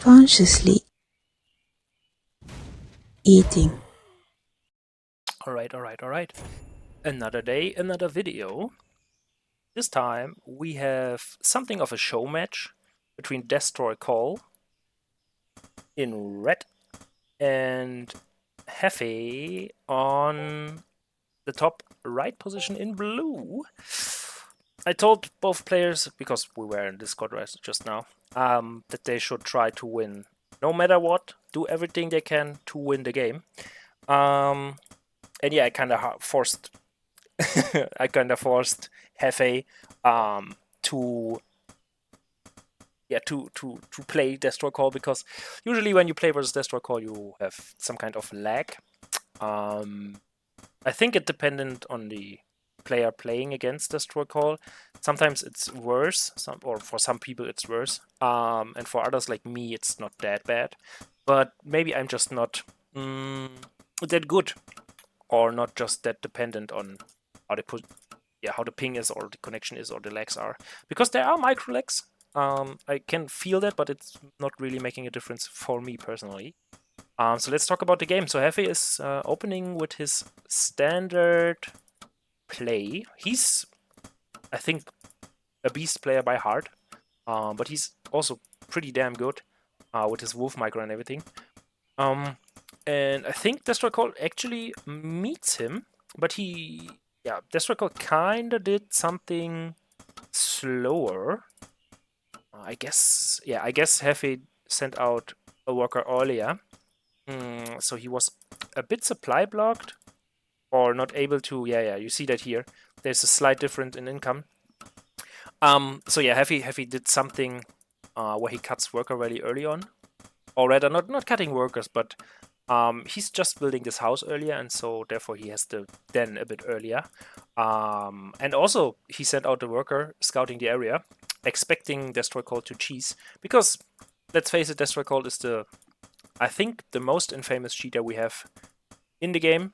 consciously eating. Alright. Another day, another video. This time we have something of a show match between DESTROYcall in red and Haffey on the top right position in blue. I told both players, because we were in Discord just now, that they should try to win no matter what, do everything they can to win the game. And yeah, I kind of forced Haffey to play DESTROYcall, because usually when you play versus DESTROYcall you have some kind of lag. I think it dependent on the player playing against DESTROYcall. Sometimes it's worse, or for some people it's worse, and for others like me it's not that bad. But maybe I'm just not that good, or not just that dependent on how they put, how the ping is, or the connection is, or the lags are. Because there are micro lags. I can feel that, but it's not really making a difference for me personally. So let's talk about the game. So Haffey is opening with his standard play. He's, I think, a beast player by heart, but he's also pretty damn good with his wolf micro and everything. And I think DESTROYcall actually meets him, but DESTROYcall kinda did something slower. I guess Haffey sent out a worker earlier, so he was a bit supply blocked, or not able to. You see that here. There's a slight difference in income. So yeah, Haffey did something where he cuts worker really early on, or rather, not cutting workers, but he's just building this house earlier, and so therefore he has to den a bit earlier. And also he sent out the worker scouting the area, expecting DESTROYcall to cheese, because let's face it, DESTROYcall is I think the most infamous cheater we have in the game.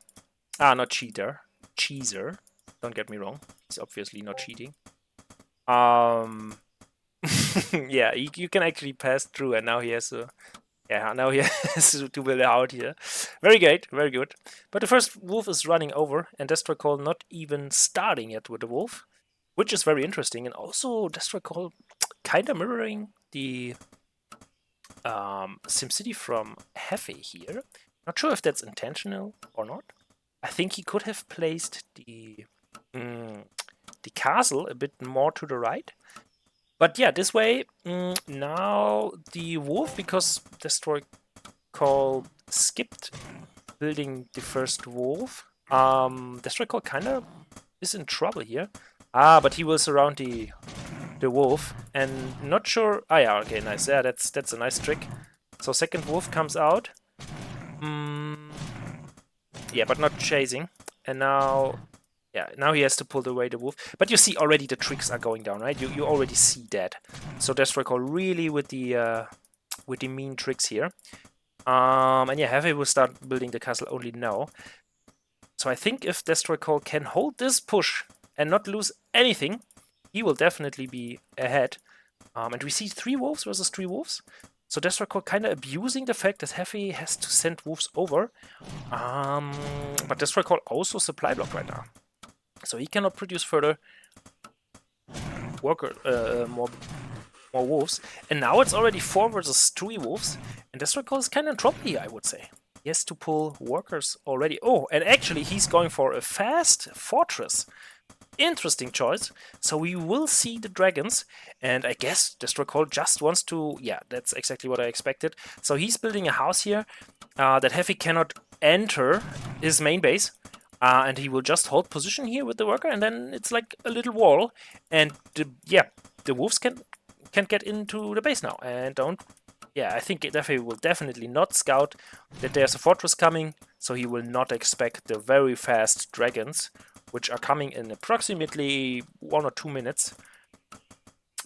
Not cheater, cheeser. Don't get me wrong. He's obviously not cheating. Yeah, you can actually pass through, and now he has to. Yeah, now he has to build out here. Very good, very good. But the first wolf is running over, and DESTROYcall not even starting yet with the wolf, which is very interesting. And also DESTROYcall kind of mirroring the SimCity from Haffey here. Not sure if that's intentional or not. I think he could have placed the castle a bit more to the right. But yeah, this way, now the wolf, because DESTROYcall skipped building the first wolf, DESTROYcall kind of is in trouble here. But he will surround the wolf, and not sure. Yeah, okay, nice. Yeah, that's a nice trick. So second wolf comes out. Yeah, but not chasing. And now, now he has to pull away the wolf. But you see already the tricks are going down, right? You already see that. So DESTROYcall really with the mean tricks here. And yeah, Haffey will start building the castle only now. So I think if DESTROYcall can hold this push and not lose anything, he will definitely be ahead. And we see 3 wolves versus 3 wolves. So DESTROYcall kind of abusing the fact that Haffey has to send wolves over. But DESTROYcall also supply blocked right now, so he cannot produce further more wolves. And now it's already 4 versus 3 wolves, and DESTROYcall is kind of in trouble here, I would say. He has to pull workers already. Oh, and actually he's going for a fast fortress. Interesting choice. So we will see the dragons, and I guess DESTROYcall just wants to. Yeah, that's exactly what I expected. So he's building a house here that Haffey cannot enter his main base, and he will just hold position here with the worker, and then it's like a little wall, and the wolves can get into the base now, and don't. Yeah, I think Haffey will definitely not scout that there's a fortress coming, so he will not expect the very fast dragons, which are coming in approximately 1 or 2 minutes.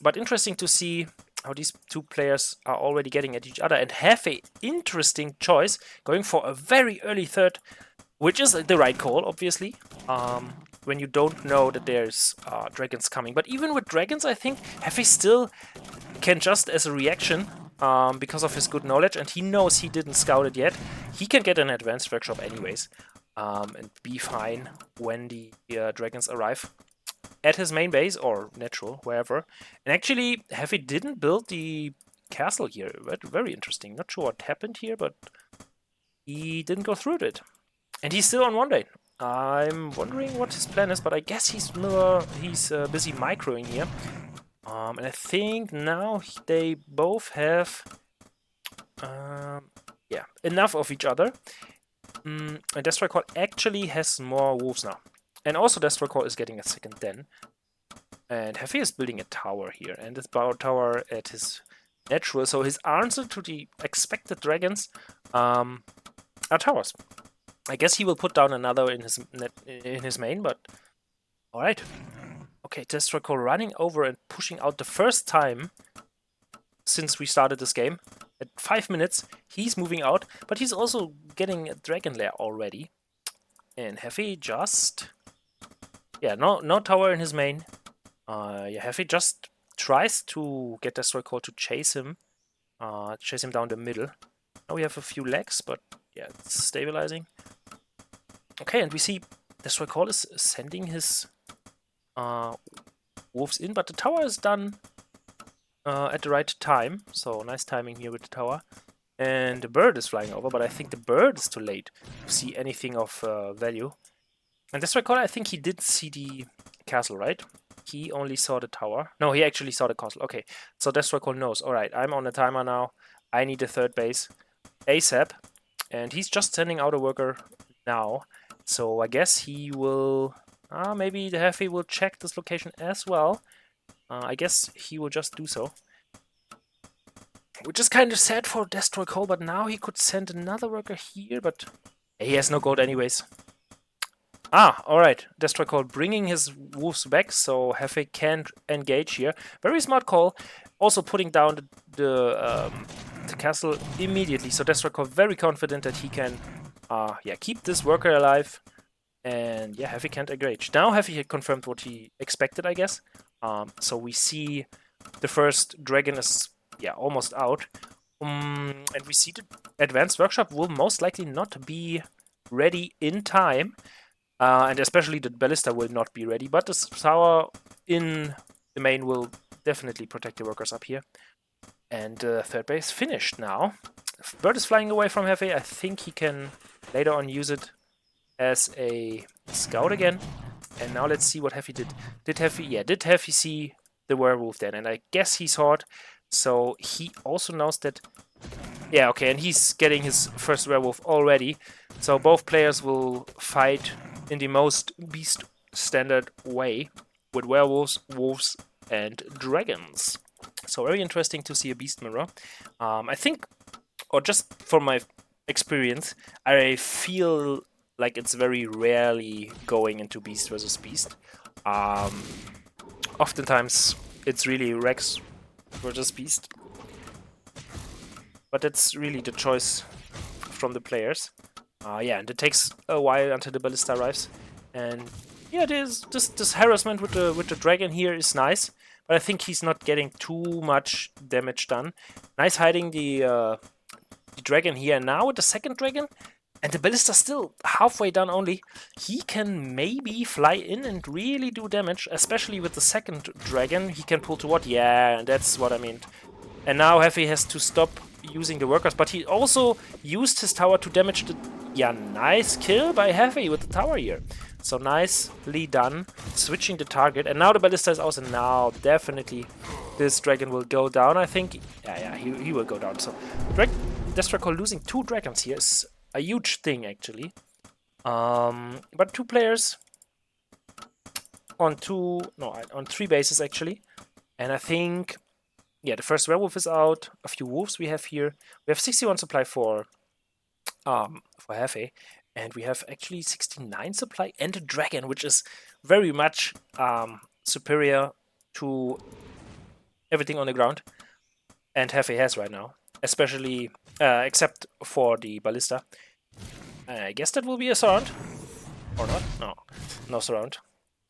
But interesting to see how these 2 players are already getting at each other, and have a interesting choice, going for a very early third, which is the right call, obviously, when you don't know that there's dragons coming. But even with dragons, I think Haffey still can, just as a reaction, because of his good knowledge, and he knows he didn't scout it yet. He can get an advanced workshop anyways, and be fine when the dragons arrive at his main base, or natural, wherever. And actually, Haffey didn't build the castle here. Very interesting. Not sure what happened here, but he didn't go through it. And he's still on 1 day. I'm wondering what his plan is, but I guess he's busy microing here. And I think now they both have yeah, enough of each other. And DESTROYcall actually has more wolves now. And also DESTROYcall is getting a second den. And Haffey is building a tower here, and this tower at his natural. So his answer to the expected dragons are towers. I guess he will put down another in his main, but alright. Okay, DESTROYcall running over and pushing out the first time since we started this game. At 5 minutes, he's moving out, but he's also getting a dragon lair already. And Haffey just... yeah, no tower in his main. Yeah, Haffey just tries to get DESTROYcall to chase him down the middle. Now we have a few legs, but yeah, it's stabilizing. Okay, and we see DESTROYcall is sending his wolves in, but the tower is done at the right time. So nice timing here with the tower. And the bird is flying over, but I think the bird is too late to see anything of value. And DESTROYcall, I think he did see the castle, right? He only saw the tower. No, he actually saw the castle. Okay, so DESTROYcall knows. Alright, I'm on the timer now. I need a third base ASAP. And he's just sending out a worker now. So I guess he will... maybe the Haffey will check this location as well. I guess he will just do so. Which is kind of sad for DESTROYcall, but now he could send another worker here, but he has no gold anyways. Alright. DESTROYcall bringing his wolves back, so Haffey can't engage here. Very smart call. Also putting down the castle immediately. So DESTROYcall very confident that he can keep this worker alive. And yeah, Haffey can't engage. Now Haffey had confirmed what he expected, I guess. So we see the first dragon is almost out. And we see the advanced workshop will most likely not be ready in time. And especially the ballista will not be ready, but the tower in the main will definitely protect the workers up here. And third base finished now. Bird is flying away from Haffey. I think he can later on use it as a scout again. And now let's see what Haffey did. Did Haffey see the werewolf then? And I guess he saw it. So he also knows that... yeah, okay, and he's getting his first werewolf already. So both players will fight in the most beast standard way with werewolves, wolves, and dragons. So very interesting to see a beast mirror. I think, or just from my experience, I feel like it's very rarely going into beast versus beast. Oftentimes it's really Rex versus beast. But that's really the choice from the players. And it takes a while until the ballista arrives. And yeah, there's this harassment with the dragon here is nice, but I think he's not getting too much damage done. Nice hiding the dragon here. And now with the second dragon, and the ballista still halfway done only, he can maybe fly in and really do damage, especially with the second dragon. He can pull toward, and that's what I mean. And now Haffey has to stop using the workers, but he also used his tower to damage the... nice kill by Haffey with the tower here. So nicely done, switching the target. And now the ballista is out, and now definitely this dragon will go down, I think. He will go down. So DESTROYcall losing 2 dragons here is a huge thing, actually. But 2 players on 3 bases, actually. And I think... the first werewolf is out. A few wolves we have here. We have 61 supply for Haffey, and we have actually 69 supply and a dragon, which is very much superior to everything on the ground. And Haffey has right now, especially except for the ballista. I guess that will be a surround, or not? No surround.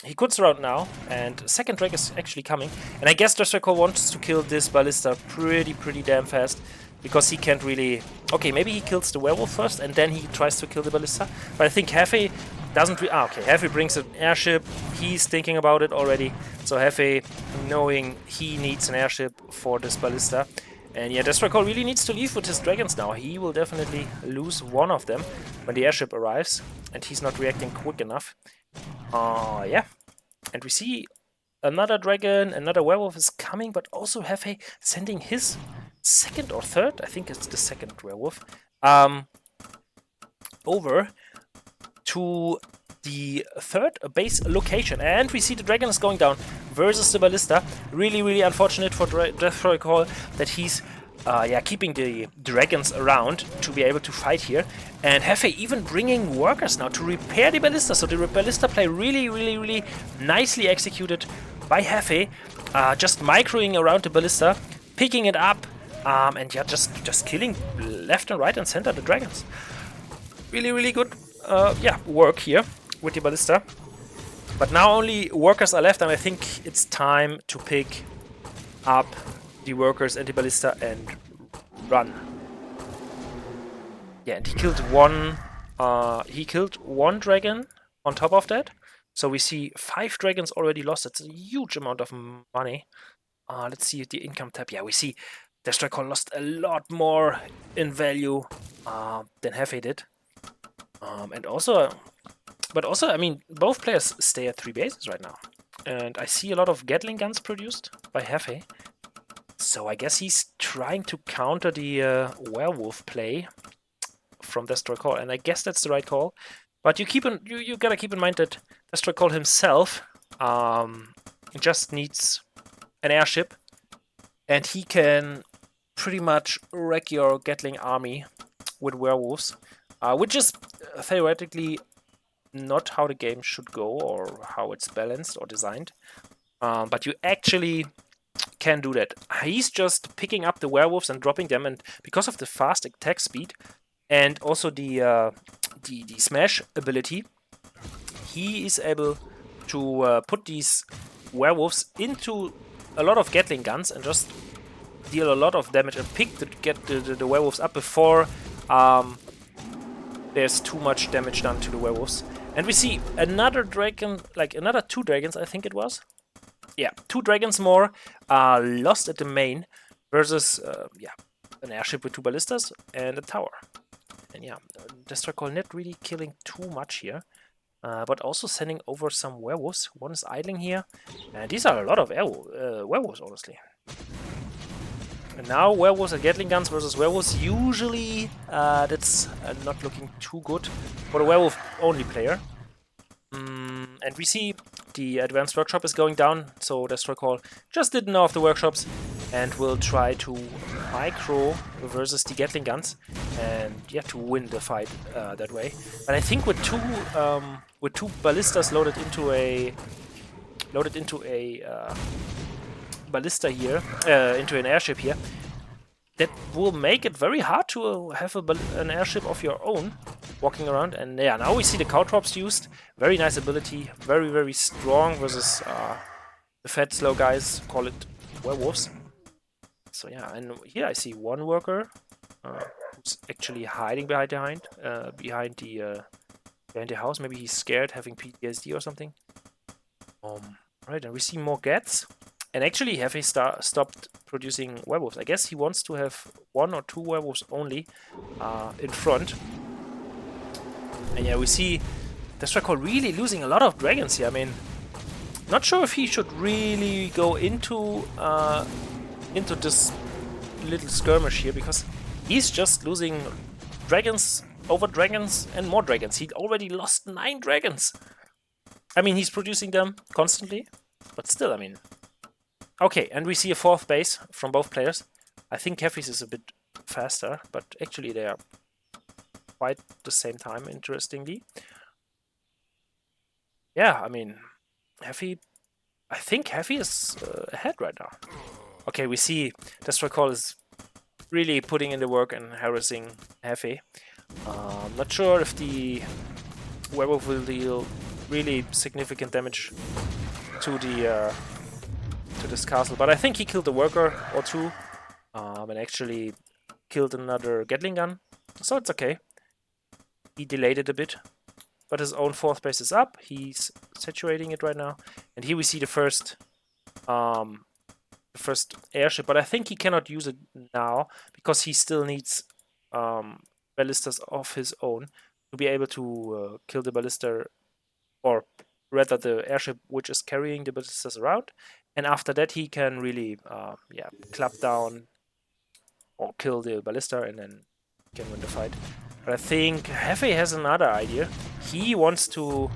He could surround now, and second drag is actually coming. And I guess DESTROycall wants to kill this ballista pretty damn fast, because he can't really... Okay, maybe he kills the werewolf first, and then he tries to kill the ballista. But I think Haffey doesn't... okay, Haffey brings an airship. He's thinking about it already. So Haffey, knowing he needs an airship for this ballista. And yeah, DESTROycall really needs to leave with his dragons now. He will definitely lose one of them when the airship arrives, and he's not reacting quick enough. Yeah. And we see another dragon, another werewolf is coming, but also Haffey sending his second or third, I think it's the second werewolf, over to the third base location. And we see the dragon is going down versus the ballista. Really unfortunate for DESTROycall that he's keeping the dragons around to be able to fight here. And Haffey even bringing workers now to repair the ballista. So the ballista play really nicely executed by Haffey. Just microing around the ballista, picking it up, and yeah, just killing left and right and center the dragons. Really good work here with the ballista. But now only workers are left, and I think it's time to pick up the workers and the ballista and run. Yeah, and he killed one dragon on top of that. So we see 5 dragons already lost. That's a huge amount of money. Let's see the income tab. Yeah, we see DESTROycall lost a lot more in value than Haffey did. But also, I mean, both players stay at 3 bases right now. And I see a lot of Gatling guns produced by Haffey. So I guess he's trying to counter the werewolf play from DESTROycall, and I guess that's the right call. But you gotta keep in mind that DESTROycall himself just needs an airship, and he can pretty much wreck your Gatling army with werewolves, which is theoretically not how the game should go or how it's balanced or designed. But you actually can do that. He's just picking up the werewolves and dropping them, and because of the fast attack speed and also the smash ability, he is able to put these werewolves into a lot of Gatling guns and just deal a lot of damage and get the werewolves up before there's too much damage done to the werewolves. And we see another dragon, like another 2 dragons, I think it was. Yeah, 2 dragons more lost at the main versus an airship with 2 ballistas and a tower. And yeah, DESTROycall not really killing too much here, but also sending over some werewolves. One is idling here, and these are a lot of werewolves, honestly. And now werewolves and Gatling guns versus werewolves. Usually that's not looking too good for the werewolf-only player. And we see the advanced workshop is going down, so DESTROycall just didn't know of the workshops and will try to micro versus the Gatling guns and yeah, to win the fight that way. But I think with two ballistas loaded into a ballista here, into an airship here, that will make it very hard to have an airship of your own walking around. And yeah, now we see the caltrops used. Very nice ability, very strong versus the fat slow guys, call it werewolves. So yeah, and here I see one worker who's actually hiding behind the house. Maybe he's scared, having PTSD or something. Right, and we see more gats. And actually, Haffey stopped producing werewolves. I guess he wants to have 1 or 2 werewolves only in front. And yeah, we see DESTROycall really losing a lot of dragons here. I mean, not sure if he should really go into this little skirmish here, because he's just losing dragons over dragons and more dragons. He already lost 9 dragons. I mean, he's producing them constantly, but still, I mean... Okay, and we see a 4th base from both players. I think Haffey's is a bit faster, but actually they are quite the same time, interestingly. Yeah, I mean, Haffey... I think Haffey is ahead right now. Okay, we see DESTROycall is really putting in the work and harassing Haffey. Not sure if the werewolf will deal really significant damage to the to this castle. But I think he killed a worker or two, and actually killed another Gatling gun, so it's okay. He delayed it a bit, but his own 4th base is up. He's saturating it right now, and here we see the first airship. But I think he cannot use it now because he still needs ballistas of his own to be able to kill the ballista, or rather the airship which is carrying the ballistas around. And after that he can really clap down or kill the ballista, and then can win the fight. But I think Haffey has another idea. He wants to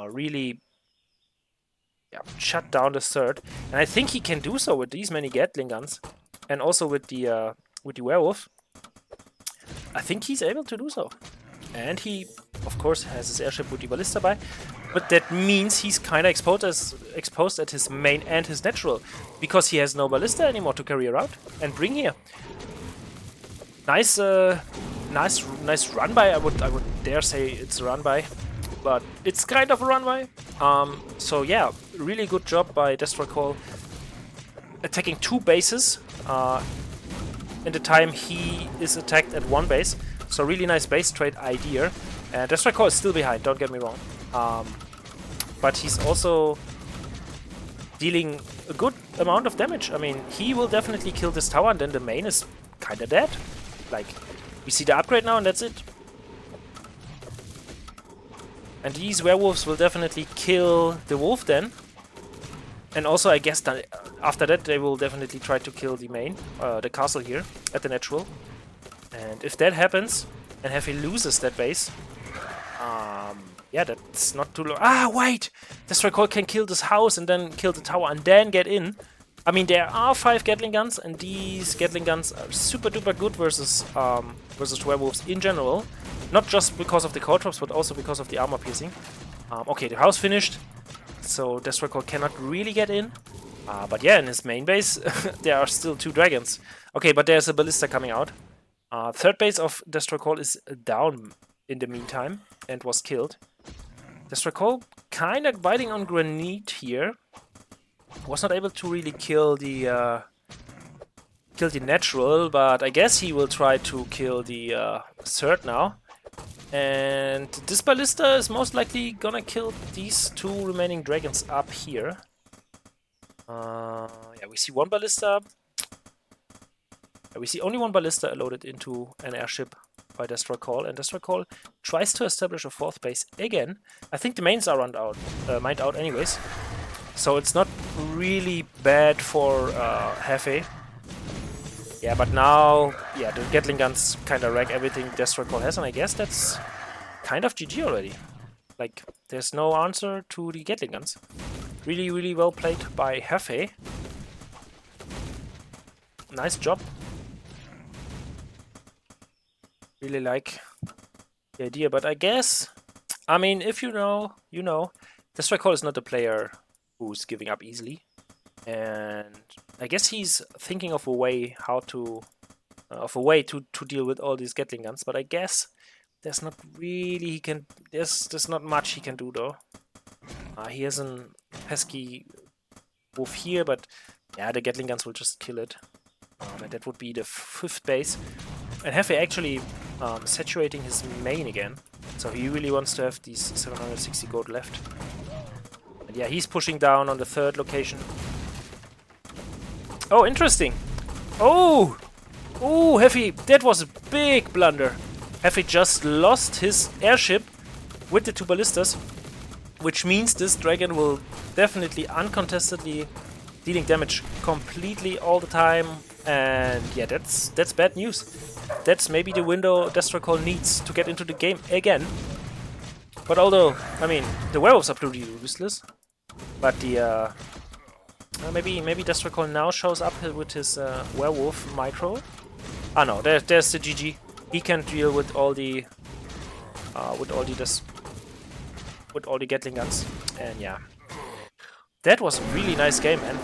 really shut down the 3rd, and I think he can do so with these many Gatling guns, and also with the werewolf. I think he's able to do so, and he, of course, has his airship with the ballista by. But that means he's kind of exposed at his main and his natural, because he has no ballista anymore to carry around and bring here. Nice run by. I would dare say it's a run by, but it's kind of a run by. So yeah, really good job by DESTROYcall, attacking 2 bases in the time he is attacked at 1 base. So really nice base trade idea. And DESTROYcall is still behind, don't get me wrong. But he's also dealing a good amount of damage. I mean, he will definitely kill this tower, and then the main is kind of dead. Like, we see the upgrade now, and that's it. And these werewolves will definitely kill the wolf then. And also, I guess that after that, they will definitely try to kill the main, the castle here, at the natural. And if that happens, and Haffey loses that base, yeah, that's not too long. Ah, wait! DESTROYcall can kill this house and then kill the tower and then get in. I mean, there are 5 Gatling guns, and these Gatling guns are super duper good versus werewolves in general. Not just because of the core drops, but also because of the armor piercing. Okay, the house finished, so DESTROYcall cannot really get in. But yeah, in his main base, there are still 2 dragons. Okay, but there's a ballista coming out. 3rd base of DESTROYcall is down in the meantime and was killed. DESTROYcall kind of biting on granite here. Was not able to really kill the natural, but I guess he will try to kill the 3rd now. And this ballista is most likely gonna kill these 2 remaining dragons up here. Yeah, we see 1 ballista. We see only 1 ballista loaded into an airship by DESTROYcall, and DESTROYcall tries to establish a 4th base again. I think the mains are mined out anyways, so it's not really bad for Haffey. Yeah, but now, yeah, the Gatling guns kind of wreck everything DESTROYcall has, and I guess that's kind of GG already. Like, there's no answer to the Gatling guns. Really, really well played by Haffey. Nice job. Really like the idea, but I guess, I mean, if you know, you know. DESTROYcall is not a player who's giving up easily, and I guess he's thinking of a way how to, to deal with all these Gatling guns. But I guess there's not really there's not much he can do though. He has a pesky wolf here, but yeah, the Gatling guns will just kill it, and that would be the 5th base. And Haffey actually saturating his main again, so he really wants to have these 760 gold left. And yeah, he's pushing down on the 3rd location. Oh, interesting! Oh! Oh, Haffey, that was a big blunder. Haffey just lost his airship with the 2 ballistas, which means this dragon will definitely uncontestedly dealing damage completely all the time. And yeah, that's bad news. That's maybe the window DESTROYcall needs to get into the game again. But although, I mean, the werewolves are pretty useless, but the maybe DESTROYcall now shows up with his werewolf micro. Ah no, there's the GG. He can deal with all the Gatling guns, and yeah, that was a really nice game, man.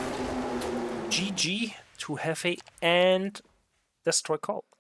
GG to Haffey and DESTROYcall.